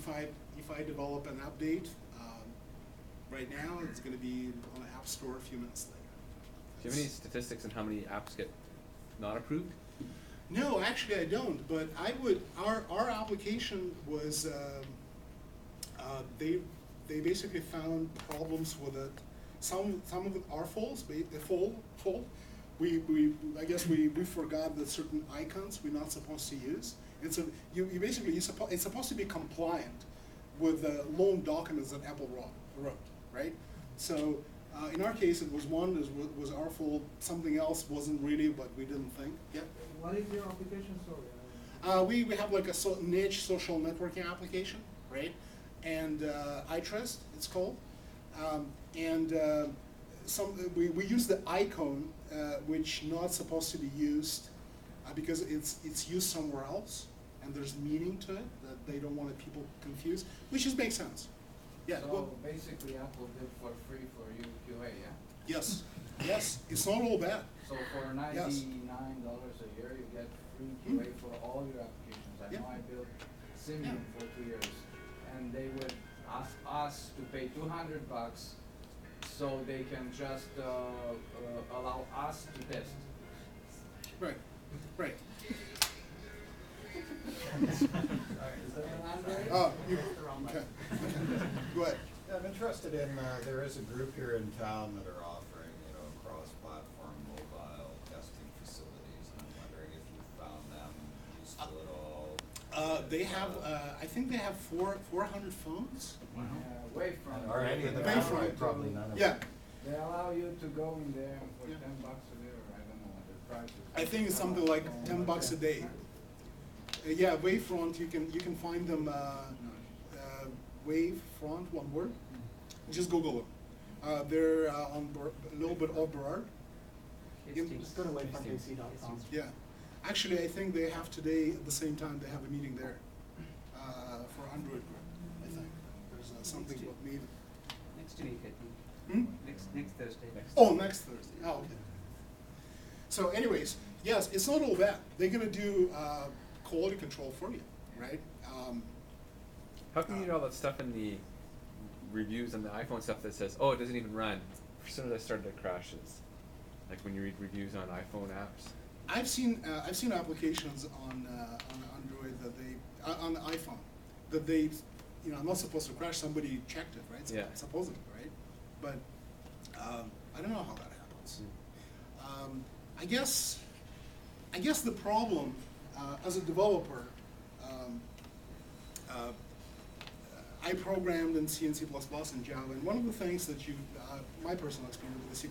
if I develop an update, right now it's going to be on the App Store a few minutes later. Do you have any statistics on how many apps get not approved? No, actually I don't. But I would. Our application was they basically found problems with it. Some of it are false. Fault. I guess we forgot that certain icons we're not supposed to use. And so it's supposed to be compliant with the loan documents that Apple wrote, right? So in our case, it was one was our fault. Something else wasn't really, but we didn't think. Yeah. What is your application story? We have like a niche social networking application, right? And iTrust, it's called. We use the icon, which not supposed to be used because it's used somewhere else, and there's meaning to it that they don't want people confused, which just makes sense. Yeah. So well, basically, Apple did for free for you QA, yeah? Yes. Yes. It's not all bad. So for $99 a year, you get free QA for all your applications. I know I built Simium for 2 years, and they would ask us to pay $200 so they can just allow us to test. Right. Right. Is that an Android? Oh, okay. Go ahead. Yeah, I'm interested in, there is a group here in town that are offering, cross-platform mobile testing facilities. And I'm wondering if you found them useful at all. They have, I think they have 400 phones. Wow. Wavefront. Or any of the Wavefront. probably none of Yeah. them. They allow you to go in there for $10 a day, or I don't know what the price is. I think it's something like $10 a day. Yeah, Wavefront. You can find them. Wavefront, one word. Just Google them. They're on a little bit off Burrard. Just go to wavefrontac.com. Yeah, actually, I think they have today at the same time. They have a meeting there for Android group. I think there's something about maybe. Next week, I think. Hmm? Next Thursday. Oh, next Thursday. Oh, okay. So, anyways, yes, it's not all bad. They're gonna do quality control for you, right? How can you get all that stuff in the reviews on the iPhone stuff that says, oh, it doesn't even run? As soon as I started, it crashes. Like when you read reviews on iPhone apps. I've seen applications on Android that they on the iPhone that they, I'm not supposed to crash. Somebody checked it, right? Yeah. Supposedly, right? But I don't know how that happens. I guess the problem as a developer, I programmed in C and C++ and Java, and one of the things that my personal experience with C++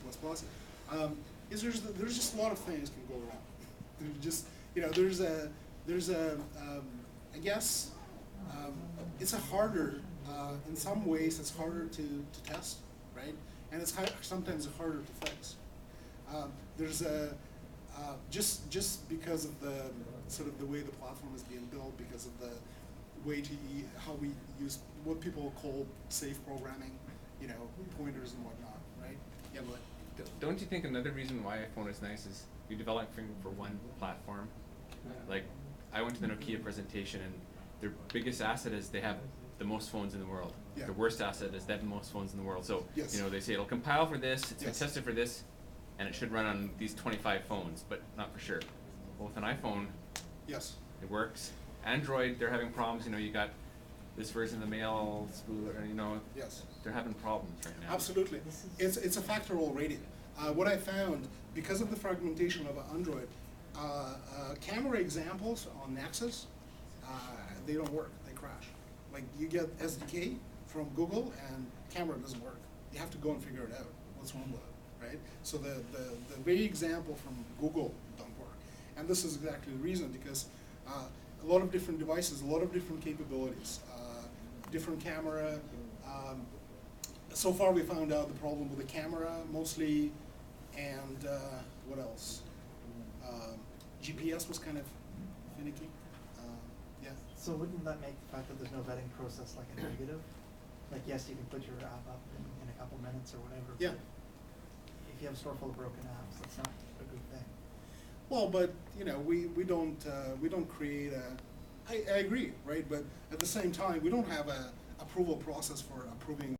is there's just a lot of things can go wrong. There's just I guess it's harder in some ways. It's harder to test, right? And it's sometimes harder to fix. There's just because of the sort of the way the platform is being built, because of the way how we use what people call safe programming, pointers and whatnot, right? Yeah, but Don't you think another reason why iPhone is nice is you're developing for one platform? Like, I went to the Nokia presentation, and their biggest asset is they have the most phones in the world. Yeah. The worst asset is they have the most phones in the world. So, Yes. they say it'll compile for this, it's been Yes. tested for this, and it should run on these 25 phones, but not for sure. Well, with an iPhone, yes. it works. Android, they're having problems. You got this version of the mail, Yes. they're having problems right now. Absolutely. It's a factor already. What I found, because of the fragmentation of Android, camera examples on Nexus, they don't work. They crash. Like, you get SDK from Google, and camera doesn't work. You have to go and figure it out. What's wrong with it, right? So the very example from Google don't work. And this is exactly the reason, because a lot of different devices, a lot of different capabilities, different camera. So far, we found out the problem with the camera mostly, and what else? GPS was kind of finicky. Yeah. So wouldn't that make the fact that there's no vetting process like a negative? Like, yes, you can put your app up in a couple minutes or whatever. Yeah. But if you have a store full of broken apps, that's not a good thing. Well, but we don't create a I agree, right? But at the same time, we don't have a approval process for approving